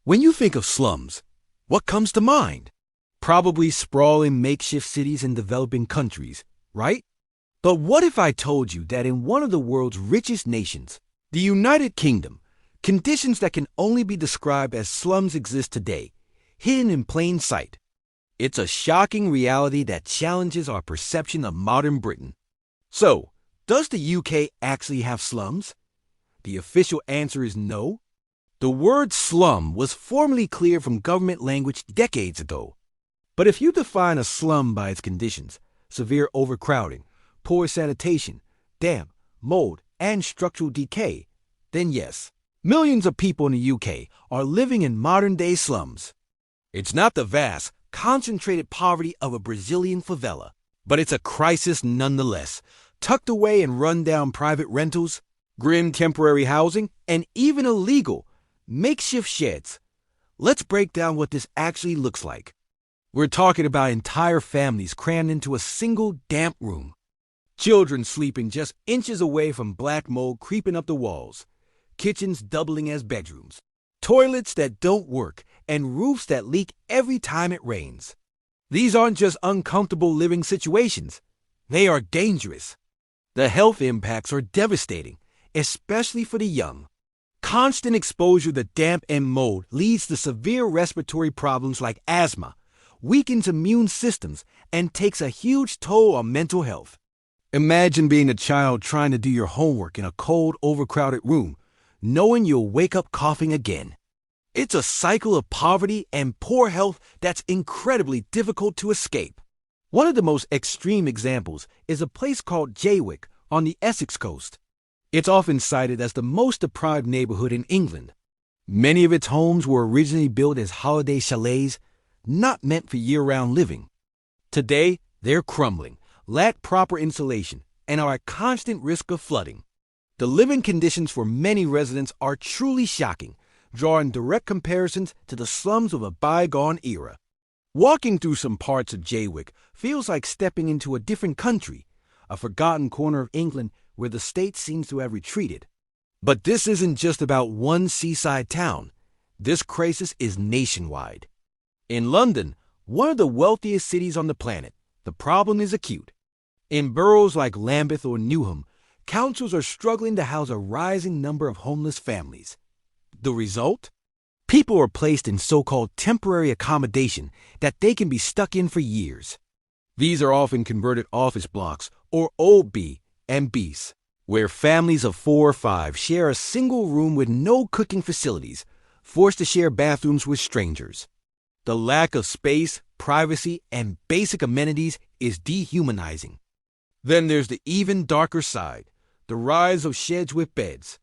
When you think of slums, what comes to mind? Probably sprawling makeshift cities in developing countries, right? But what if I told you that in one of the world's richest nations, the United Kingdom, conditions that can only be described as slums exist today, hidden in plain sight? It's a shocking reality that challenges our perception of modern Britain. So, does the UK actually have slums? The official answer is no. The word slum was formally cleared from government language decades ago. But if you define a slum by its conditions, severe overcrowding, poor sanitation, damp, mold, and structural decay, then yes, millions of people in the UK are living in modern-day slums. It's not the vast, concentrated poverty of a Brazilian favela, but it's a crisis nonetheless, tucked away in run-down private rentals, grim temporary housing, and even illegal makeshift sheds. Let's break down what this actually looks like. We're talking about entire families crammed into a single damp room. Children sleeping just inches away from black mold creeping up the walls. Kitchens doubling as bedrooms. Toilets that don't work and roofs that leak every time it rains. These aren't just uncomfortable living situations. They are dangerous. The health impacts are devastating, especially for the young. Constant exposure to damp and mold leads to severe respiratory problems like asthma, weakens immune systems, and takes a huge toll on mental health. Imagine being a child trying to do your homework in a cold, overcrowded room, knowing you'll wake up coughing again. It's a cycle of poverty and poor health that's incredibly difficult to escape. One of the most extreme examples is a place called Jaywick on the Essex coast. It's often cited as the most deprived neighborhood in England. Many of its homes were originally built as holiday chalets, not meant for year-round living. Today, they're crumbling, lack proper insulation, and are at constant risk of flooding. The living conditions for many residents are truly shocking, drawing direct comparisons to the slums of a bygone era. Walking through some parts of Jaywick feels like stepping into a different country, a forgotten corner of England where the state seems to have retreated. But this isn't just about one seaside town. This crisis is nationwide. In London, one of the wealthiest cities on the planet, the problem is acute. In boroughs like Lambeth or Newham, councils are struggling to house a rising number of homeless families. The result? People are placed in so-called temporary accommodation that they can be stuck in for years. These are often converted office blocks or old B&Bs, where families of 4 or 5 share a single room with no cooking facilities, forced to share bathrooms with strangers. The lack of space, privacy, and basic amenities is dehumanizing. Then there's the even darker side, the rise of sheds with beds.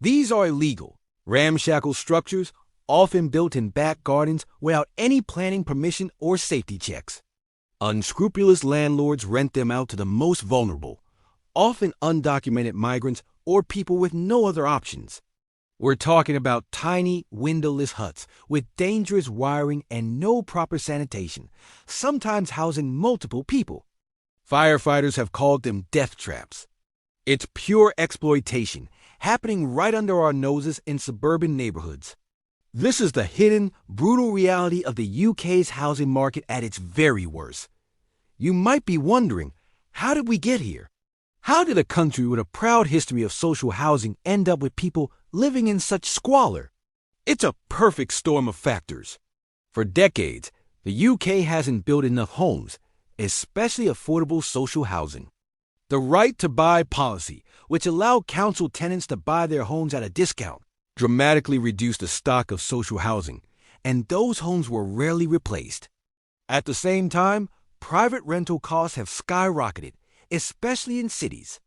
These are illegal, ramshackle structures often built in back gardens without any planning permission or safety checks. Unscrupulous landlords rent them out to the most vulnerable, often undocumented migrants or people with no other options. We're talking about tiny, windowless huts with dangerous wiring and no proper sanitation, sometimes housing multiple people. Firefighters have called them death traps. It's pure exploitation, happening right under our noses in suburban neighborhoods. This is the hidden, brutal reality of the UK's housing market at its very worst. You might be wondering, how did we get here? How did a country with a proud history of social housing end up with people living in such squalor? It's a perfect storm of factors. For decades, the UK hasn't built enough homes, especially affordable social housing. The right to buy policy, which allowed council tenants to buy their homes at a discount, dramatically reduced the stock of social housing, and those homes were rarely replaced. At the same time, private rental costs have skyrocketed, especially in cities.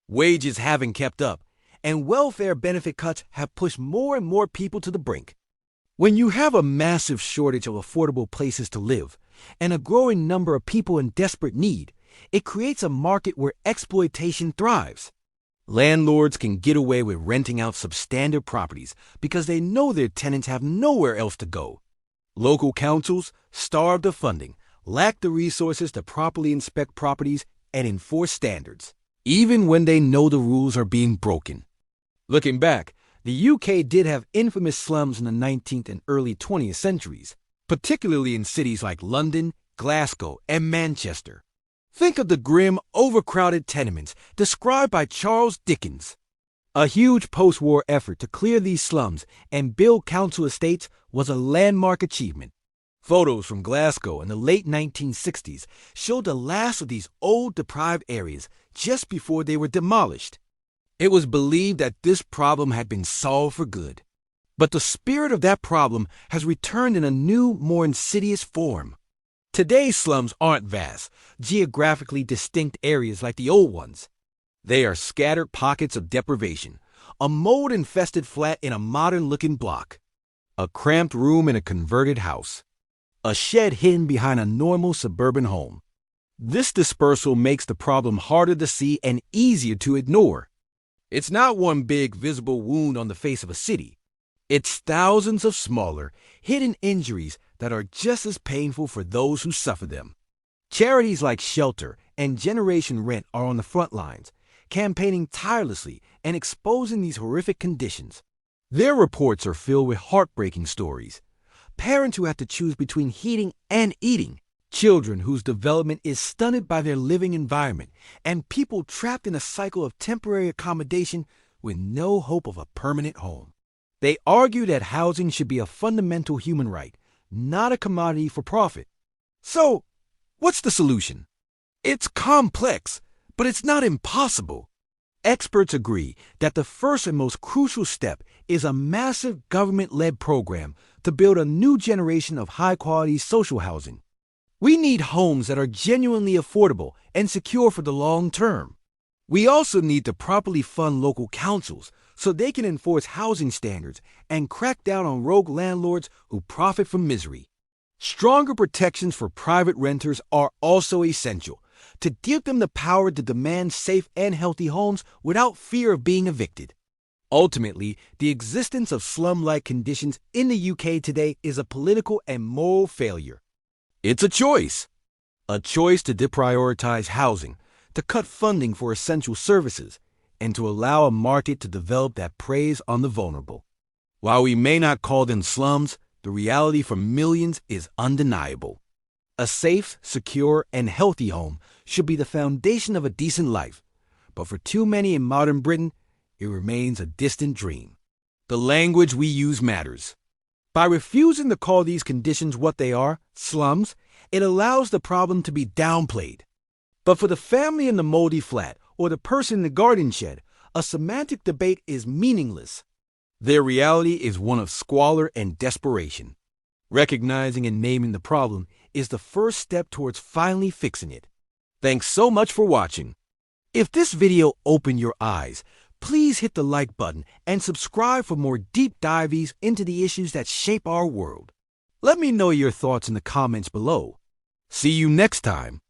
Wages haven't kept up, and welfare benefit cuts have pushed more and more people to the brink. When you have a massive shortage of affordable places to live, and a growing number of people in desperate need, it creates a market where exploitation thrives. Landlords can get away with renting out substandard properties because they know their tenants have nowhere else to go. Local councils, starved of funding, lack the resources to properly inspect properties and enforce standards, even when they know the rules are being broken. Looking back, The UK did have infamous slums in the 19th and early 20th centuries, particularly in cities like London, Glasgow, and Manchester. Think of the grim, overcrowded tenements described by Charles Dickens. A huge post-war effort to clear these slums and build council estates was a landmark achievement. Photos from Glasgow in the late 1960s showed the last of these old, deprived areas just before they were demolished. It was believed that this problem had been solved for good. But the spirit of that problem has returned in a new, more insidious form. Today's slums aren't vast, geographically distinct areas like the old ones. They are scattered pockets of deprivation, a mold-infested flat in a modern-looking block, a cramped room in a converted house, a shed hidden behind a normal suburban home. This dispersal makes the problem harder to see and easier to ignore. It's not one big visible wound on the face of a city. It's thousands of smaller, hidden injuries that are just as painful for those who suffer them. Charities like Shelter and Generation Rent are on the front lines, campaigning tirelessly and exposing these horrific conditions. Their reports are filled with heartbreaking stories. Parents who have to choose between heating and eating, children whose development is stunted by their living environment, and people trapped in a cycle of temporary accommodation with no hope of a permanent home. They argue that housing should be a fundamental human right, not a commodity for profit. So, what's the solution? It's complex, but it's not impossible. Experts agree that the first and most crucial step is a massive government-led program to build a new generation of high-quality social housing. We need homes that are genuinely affordable and secure for the long term. We also need to properly fund local councils so they can enforce housing standards and crack down on rogue landlords who profit from misery. Stronger protections for private renters are also essential to give them the power to demand safe and healthy homes without fear of being evicted. Ultimately, the existence of slum-like conditions in the UK today is a political and moral failure. It's a choice to deprioritize housing, to cut funding for essential services, and to allow a market to develop that preys on the vulnerable. While we may not call them slums, the reality for millions is undeniable. A safe, secure, and healthy home should be the foundation of a decent life, but for too many in modern Britain, it remains a distant dream. The language we use matters. By refusing to call these conditions what they are, slums, it allows the problem to be downplayed. But for the family in the moldy flat or the person in the garden shed, a semantic debate is meaningless. Their reality is one of squalor and desperation. Recognizing and naming the problem is the first step towards finally fixing it. Thanks so much for watching. If this video opened your eyes, please hit the like button and subscribe for more deep dives into the issues that shape our world. Let me know your thoughts in the comments below. See you next time.